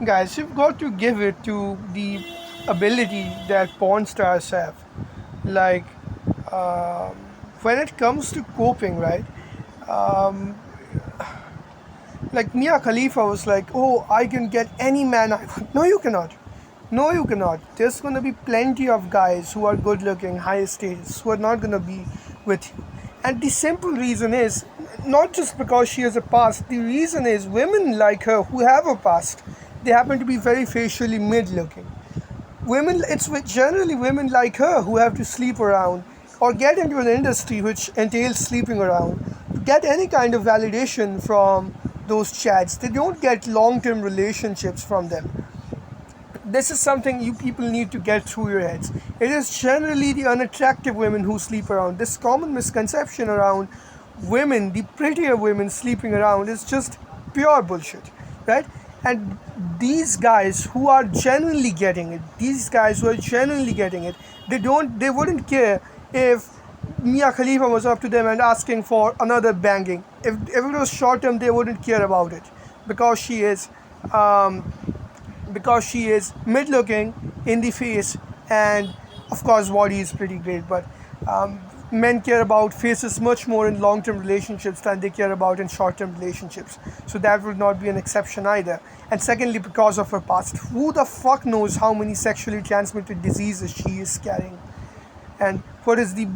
Guys, you've got to give it to the ability that porn stars have. Like, um, when it comes to coping, right? Um, like Mia Khalifa was like, "Oh, I can get any man I want." No, you cannot. No, you cannot. There's gonna be plenty of guys who are good looking, high status, who are not gonna be with you. And the simple reason is not just because she has a past, the reason is women like her who have a past, they happen to be very facially mid looking. It's generally women like her who have to sleep around or get into an industry which entails sleeping around to get any kind of validation from those chats. They don't get long-term relationships from them. This is something you people need to get through your heads. It is generally the unattractive women who sleep around. This common misconception around women, the prettier women sleeping around, is just pure bullshit, right? And these guys who are genuinely getting it, they wouldn't care if Mia Khalifa was up to them and asking for another banging. If it was short term, they wouldn't care about it because um, she is mid looking in the face, and of course body is pretty great, but men care about faces much more in long term relationships than they care about in short term relationships, so that would not be an exception either. And secondly, because of her past, who the fuck knows how many sexually transmitted diseases she is carrying, and what is the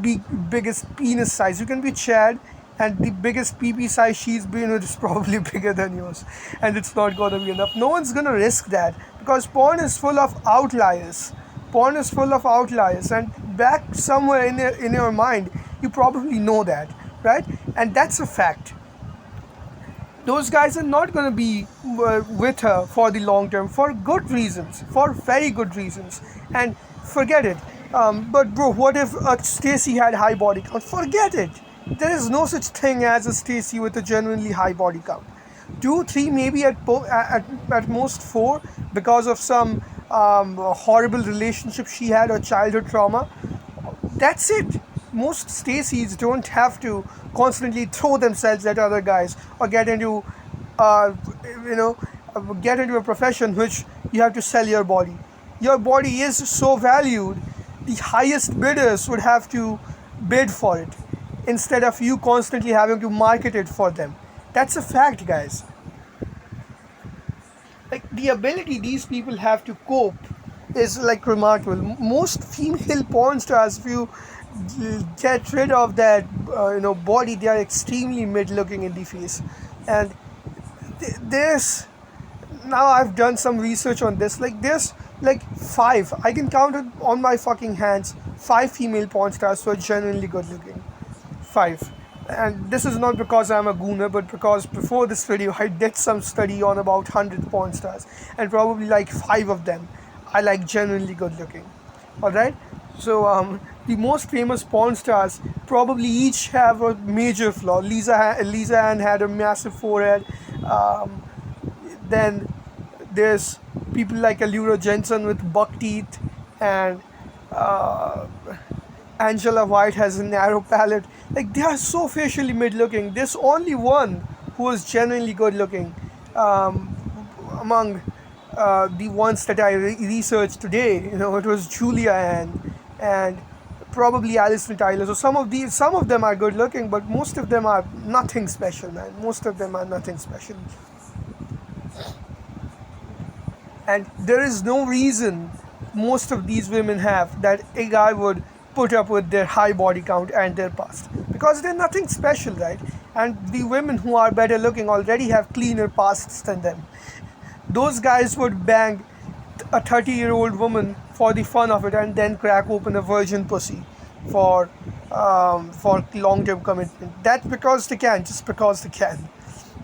biggest penis size. You can be Chad, and the biggest PP size she's been with is probably bigger than yours, and it's not gonna be enough. No one's gonna risk that because porn is full of outliers. And back somewhere in your mind, you probably know that, right? And that's a fact. Those guys are not going to be with her for the long term for good reasons, for very good reasons. And forget it. But bro, what if Stacy had high body count? Forget it. There is no such thing as a Stacy with a genuinely high body count. 2, 3, maybe at most 4, because of some horrible relationship she had or childhood trauma. That's it. Most Stacys don't have to constantly throw themselves at other guys or uh, you know, get into a profession which you have to sell your body. Your body is so valued, the highest bidders would have to bid for it instead of you constantly having to market it for them. That's a fact, guys. Like, the ability these people have to cope is like remarkable. Most female porn stars, if you get rid of that body, they are extremely mid looking in the face. And there's, now I've done some research on this, like there's like 5, I can count it on my fucking hands, 5 female porn stars who are genuinely good looking. 5. And this is not because I'm a gooner, but because before this video I did some study on about 100 porn stars, and probably like 5 of them are like genuinely good looking. Alright? So the most famous porn stars probably each have a major flaw. Lisa Ann had a massive forehead. Then there's people like Allura Jensen with buck teeth, and Angela White has a narrow palate. Like, they are so facially mid looking. There's only one who is genuinely good looking among the ones that I researched today. It was Julia Ann and probably Alison Tyler. So some of them are good looking, but most of them are nothing special, man. Most of them are nothing special. And there is no reason most of these women have that a guy would put up with their high body count and their past, because they're nothing special, right? And the women who are better looking already have cleaner pasts than them. Those guys would bang a 30-year-old woman for the fun of it and then crack open a virgin pussy for long-term commitment. That's because they can, just because they can.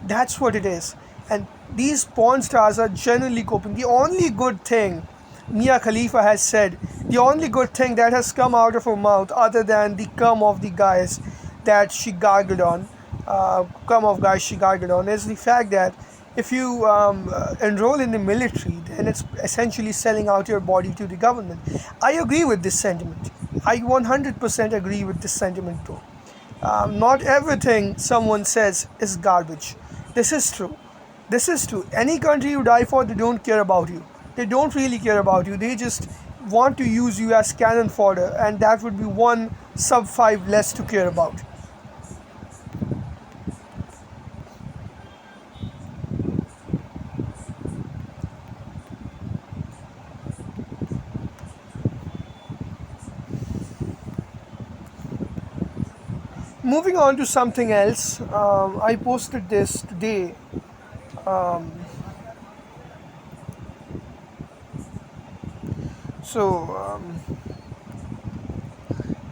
That's what it is. And these porn stars are generally coping. The only good thing Mia Khalifa has said, the only good thing that has come out of her mouth, other than the cum of the guys that she gargled on, is the fact that if you enroll in the military, then it's essentially selling out your body to the government. I agree with this sentiment. I 100% agree with this sentiment too. Not everything someone says is garbage. This is true. This is true. Any country you die for, they don't care about you. They don't really care about you. They just want to use you as cannon fodder, and that would be one sub 5 less to care about. Moving on to something else, I posted this today. Um, so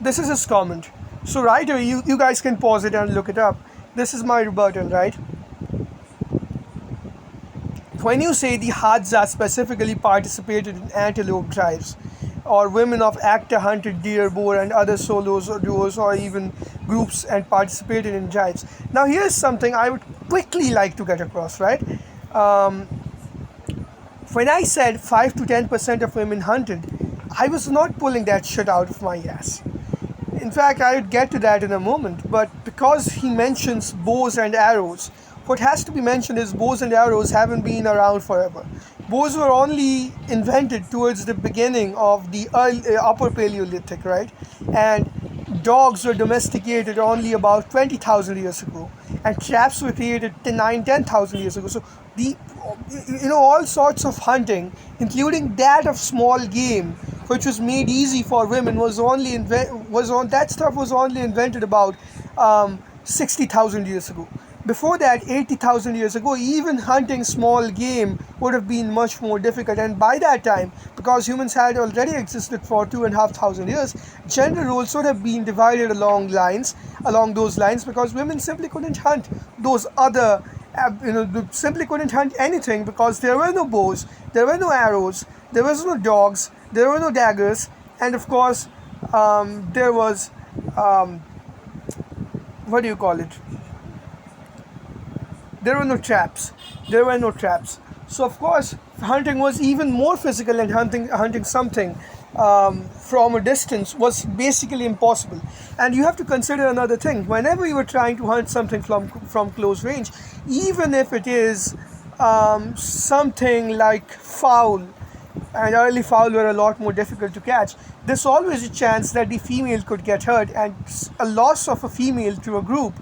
this is his comment. So right away, you guys can pause it and look it up. This is my rebuttal, right? When you say the Hadza specifically participated in antelope drives, or women of Acta hunted deer, boar, and other solos or duos, or even groups and participated in drives. Now, here's something I would quickly like to get across, right? Um, when I said 5 to 10% of women hunted, I was not pulling that shit out of my ass. In fact, I would get to that in a moment, but because he mentions bows and arrows, what has to be mentioned is bows and arrows haven't been around forever. Bows were only invented towards the beginning of the Upper Paleolithic, right? And dogs were domesticated only about 20,000 years ago, and traps were created 10,000 years ago. So the all sorts of hunting, including that of small game, which was made easy for women, was only invented about 60,000 years ago. Before that, 80,000 years ago, even hunting small game would have been much more difficult. And by that time, because humans had already existed for 2,500 years, gender roles would have been divided along those lines, because women simply couldn't hunt those other, simply couldn't hunt anything, because there were no bows, there were no arrows, there was no dogs, there were no daggers, and of course, there was, what do you call it? There were no traps. So of course, hunting was even more physical, and hunting something from a distance was basically impossible. And you have to consider another thing. Whenever you were trying to hunt something from close range, even if it is something like fowl, and early fowl were a lot more difficult to catch, there's always a chance that the female could get hurt, and a loss of a female to a group,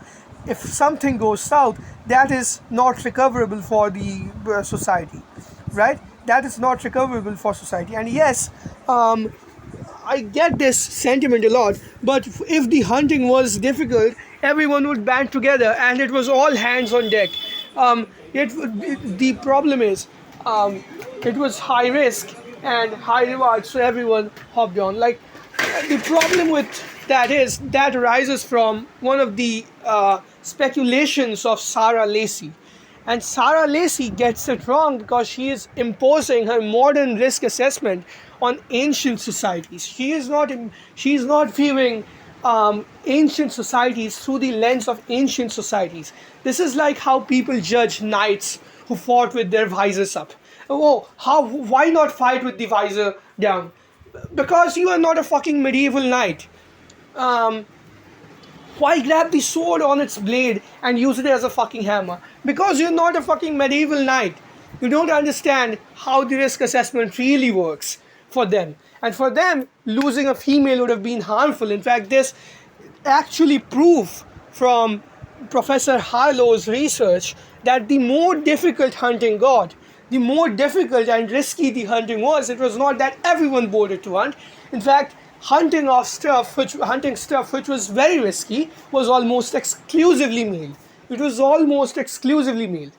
if something goes south, that is not recoverable for the society, right? That is not recoverable for society. And yes, I get this sentiment a lot, but if the hunting was difficult, everyone would band together and it was all hands on deck. The problem is, it was high risk and high reward, so everyone hopped on. Like, the problem with that arises from one of the speculations of Sarah Lacy. And Sarah Lacy gets it wrong because she is imposing her modern risk assessment on ancient societies. She is not viewing ancient societies through the lens of ancient societies. This is like how people judge knights who fought with their visors up. Why not fight with the visor down? Because you are not a fucking medieval knight. Why grab the sword on its blade and use it as a fucking hammer? Because you're not a fucking medieval knight. You don't understand how the risk assessment really works for them. And for them, losing a female would have been harmful. In fact, there's actually proof from Professor Harlow's research that the more difficult hunting got, the more difficult and risky the hunting was. It was not that everyone boarded to hunt. In fact, hunting stuff which was very risky was almost exclusively male. It was almost exclusively male.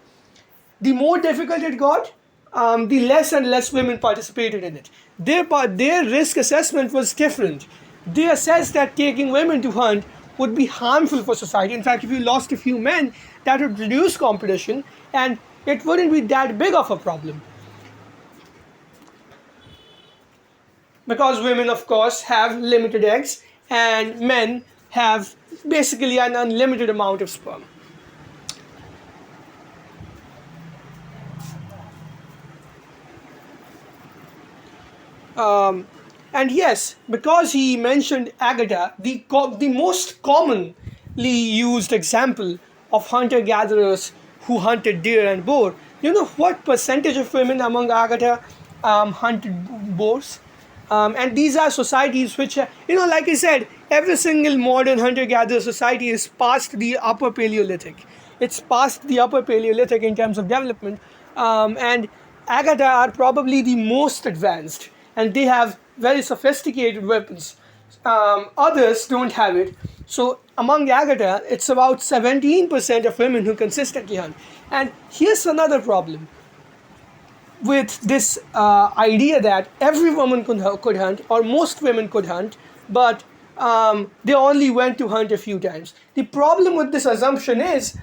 The more difficult it got, the less and less women participated in it. Their risk assessment was different. They assessed that taking women to hunt would be harmful for society. In fact, if you lost a few men, that would reduce competition and it wouldn't be that big of a problem. Because women, of course, have limited eggs and men have basically an unlimited amount of sperm. And yes, because he mentioned Agatha, the most commonly used example of hunter-gatherers who hunted deer and boar You know what percentage of women among Agatha hunted boars? And these are societies which, like I said, every single modern hunter-gatherer society is past the upper Paleolithic. It's past the upper Paleolithic in terms of development. And Agatha are probably the most advanced, and they have very sophisticated weapons. Others don't have it. So among Agatha, it's about 17% of women who consistently hunt. And here's another problem with this idea that every woman could hunt, or most women could hunt, but they only went to hunt a few times. The problem with this assumption is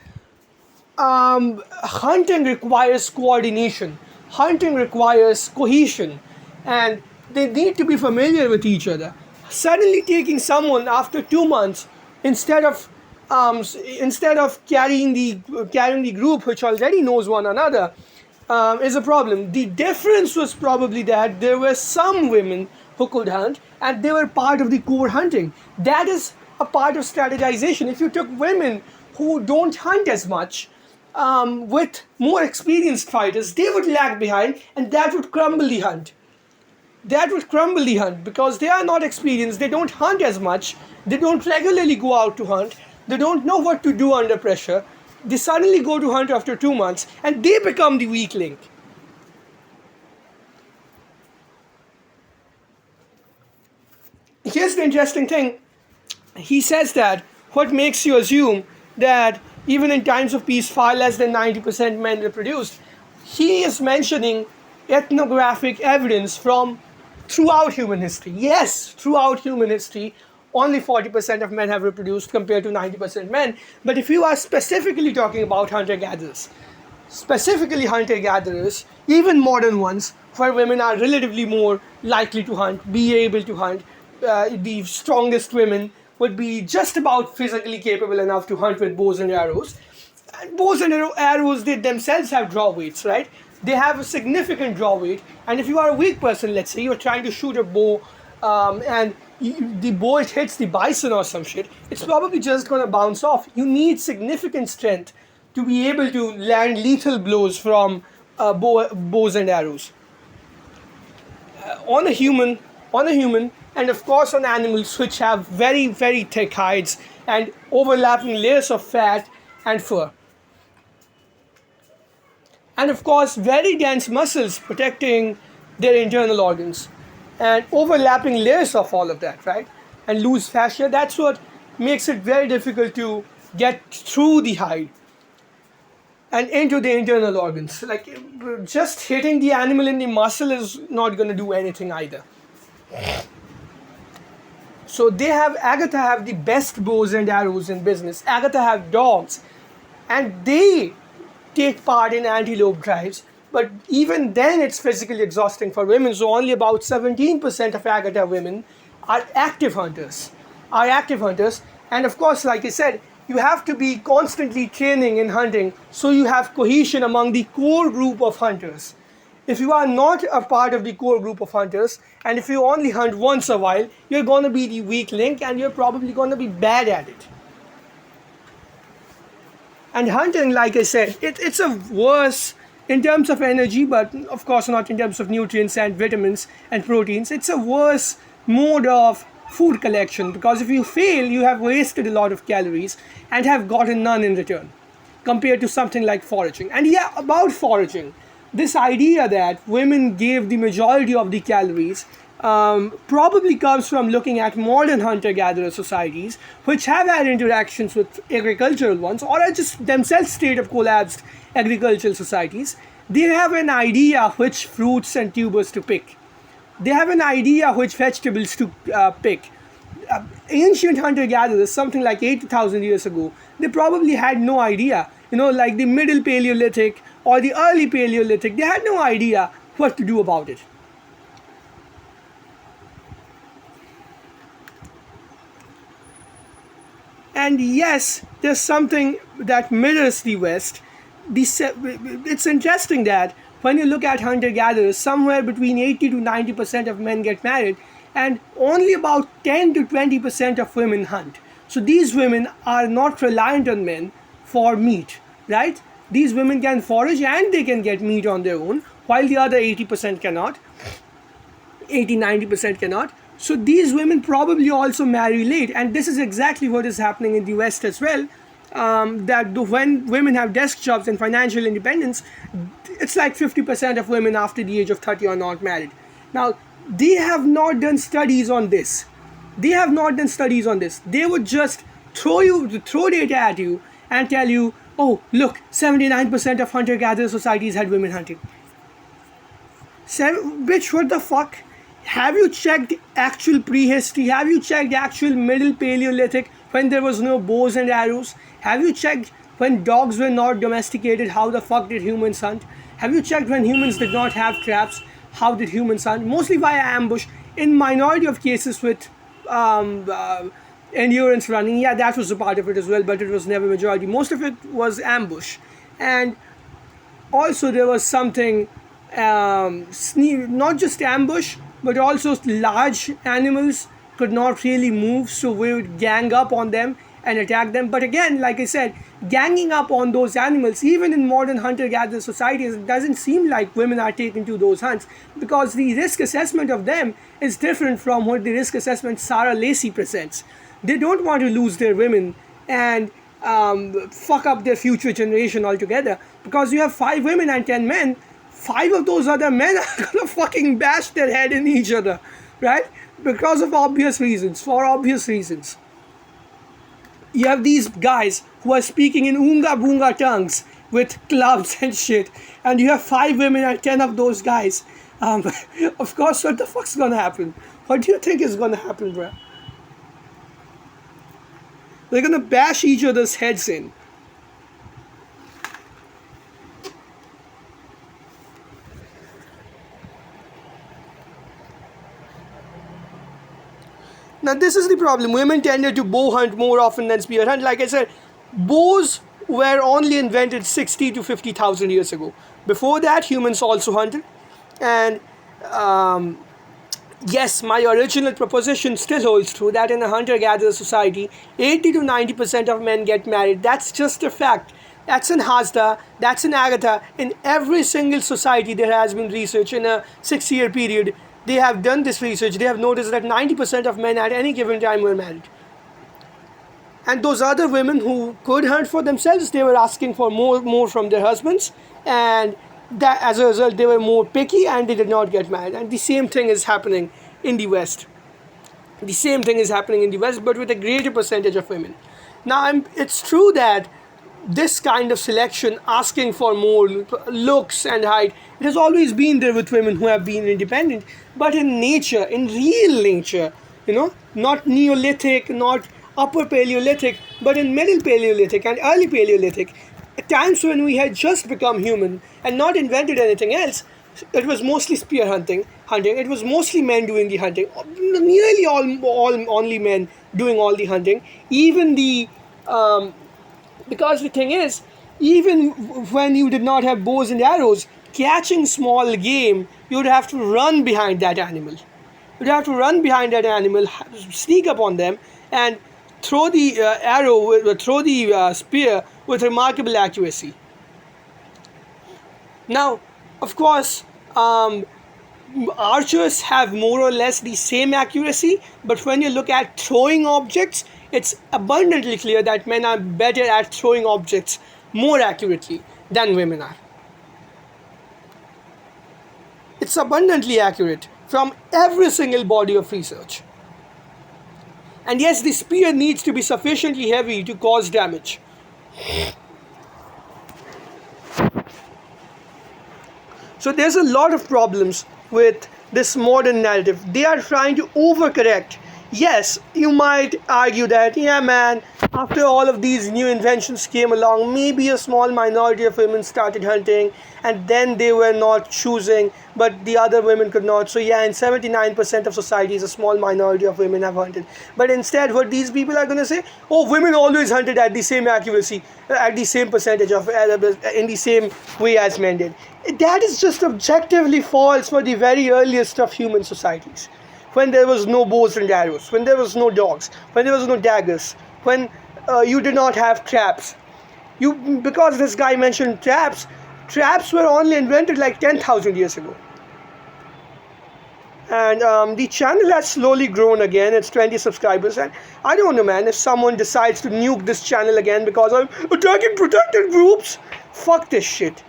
hunting requires coordination, hunting requires cohesion, and they need to be familiar with each other. Suddenly taking someone after 2 months, instead of carrying the group which already knows one another, is a problem. The difference was probably that there were some women who could hunt and they were part of the core hunting. That is a part of strategization. If you took women who don't hunt as much with more experienced fighters, they would lag behind and that would crumble the hunt. That would crumble the hunt because they are not experienced, they don't hunt as much, they don't regularly go out to hunt, they don't know what to do under pressure. They suddenly go to hunt after 2 months and they become the weak link. Here's the interesting thing. He says that what makes you assume that even in times of peace far less than 90% men reproduced. He is mentioning ethnographic evidence from throughout human history. Yes, throughout human history, only 40% of men have reproduced compared to 90% men. But if you are specifically talking about hunter-gatherers, even modern ones, where women are relatively more likely to hunt, be able to hunt, the strongest women would be just about physically capable enough to hunt with bows and arrows. And bows and arrows, they themselves have draw weights, right? They have a significant draw weight. And if you are a weak person, let's say you're trying to shoot a bow and the bolt hits the bison or some shit, it's probably just going to bounce off. You need significant strength to be able to land lethal blows from bows and arrows. On a human, and of course on animals which have very, very thick hides and overlapping layers of fat and fur. And of course, very dense muscles protecting their internal organs and overlapping layers of all of that, right? And loose fascia, that's what makes it very difficult to get through the hide and into the internal organs. Like, just hitting the animal in the muscle is not going to do anything either. So Agatha have the best bows and arrows in business. Agatha have dogs, and they take part in antelope drives. But even then, it's physically exhausting for women. So only about 17% of Agatha women are active hunters. And of course, like I said, you have to be constantly training in hunting so you have cohesion among the core group of hunters. If you are not a part of the core group of hunters, and if you only hunt once a while, you're going to be the weak link and you're probably going to be bad at it. And hunting, like I said, it's a worse in terms of energy, but of course not in terms of nutrients and vitamins and proteins. It's a worse mode of food collection because if you fail, you have wasted a lot of calories and have gotten none in return compared to something like foraging. And yeah, about foraging, this idea that women gave the majority of the calories probably comes from looking at modern hunter-gatherer societies which have had interactions with agricultural ones or are just themselves state of collapsed agricultural societies. They have an idea which fruits and tubers to pick. They have an idea which vegetables to pick. Ancient hunter-gatherers, something like 80,000 years ago, they probably had no idea. Like the middle Paleolithic or the early Paleolithic, they had no idea what to do about it. And yes, there's something that mirrors the West. It's interesting that when you look at hunter-gatherers, somewhere between 80 to 90% of men get married, and only about 10 to 20% of women hunt. So these women are not reliant on men for meat, right? these women can forage and they can get meat on their own, while the other 80% cannot. 80-90% cannot. So these women probably also marry late, and this is exactly what is happening in the West as well. When women have desk jobs and financial independence, it's like 50% of women after the age of 30 are not married. Now, they have not done studies on this. They would just throw data at you and tell you, oh, look, 79% of hunter-gatherer societies had women hunting. Bitch, what the fuck? Have you checked actual prehistory? Have you checked actual middle Paleolithic when there was no bows and arrows? Have you checked when dogs were not domesticated? How the fuck did humans hunt? Have you checked when humans did not have traps? How did humans hunt? Mostly via ambush. In minority of cases with endurance running. Yeah, that was a part of it as well, but it was never majority. Most of it was ambush. And also there was something, not just ambush, but also large animals could not really move, so we would gang up on them and attack them. But again, like I said, ganging up on those animals, even in modern hunter-gatherer societies, it doesn't seem like women are taken to those hunts, because the risk assessment of them is different from what the risk assessment Sarah Lacey presents. They don't want to lose their women and fuck up their future generation altogether, because you have 5 women and 10 men. 5 of those other men are gonna fucking bash their head in each other, right? Because of obvious reasons, for obvious reasons. You have these guys who are speaking in Oonga Boonga tongues with clubs and shit, and you have 5 women and 10 of those guys. Of course, what the fuck's gonna happen? What do you think is gonna happen, bro? They're gonna bash each other's heads in. Now this is the problem. Women tended to bow hunt more often than spear hunt. Like I said, bows were only invented 60 to 50,000 years ago. Before that, humans also hunted. And yes, my original proposition still holds true, that in a hunter-gatherer society, 80 to 90% of men get married. That's just a fact. That's in Hasda, that's in Agatha. In every single society there has been research in a 6-year period. They have done this research. They have noticed that 90% of men at any given time were married. And those other women who could hunt for themselves, they were asking for more from their husbands. And that, as a result, they were more picky and they did not get married. And the same thing is happening in the West. But with a greater percentage of women. Now, it's true that this kind of selection, asking for more looks and height, it has always been there with women who have been independent. But in nature, in real nature, not Neolithic, not Upper Paleolithic, but in Middle Paleolithic and Early Paleolithic, at times when we had just become human and not invented anything else, it was mostly spear hunting. It was mostly men doing the hunting. Nearly only men doing all the hunting. Even because the thing is, even when you did not have bows and arrows, catching small game, you would have to run behind that animal. Sneak up on them, and throw the spear with remarkable accuracy. Now, of course, archers have more or less the same accuracy, but when you look at throwing objects, it's abundantly clear that men are better at throwing objects more accurately than women are. It's abundantly accurate from every single body of research. And yes, the spear needs to be sufficiently heavy to cause damage. So there's a lot of problems with this modern narrative. They are trying to overcorrect. Yes, you might argue that, yeah man, after all of these new inventions came along, maybe a small minority of women started hunting and then they were not choosing, but the other women could not. So yeah, in 79% of societies, a small minority of women have hunted. But instead, what these people are going to say, oh, women always hunted at the same accuracy, at the same percentage of, in the same way as men did. That is just objectively false for the very earliest of human societies. When there was no bows and arrows, when there was no dogs, when there was no daggers, when you did not have traps. Because this guy mentioned traps. Traps were only invented like 10,000 years ago. And the channel has slowly grown again. It's 20 subscribers, and I don't know, man, if someone decides to nuke this channel again because I'm attacking protected groups, fuck this shit.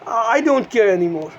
I don't care anymore.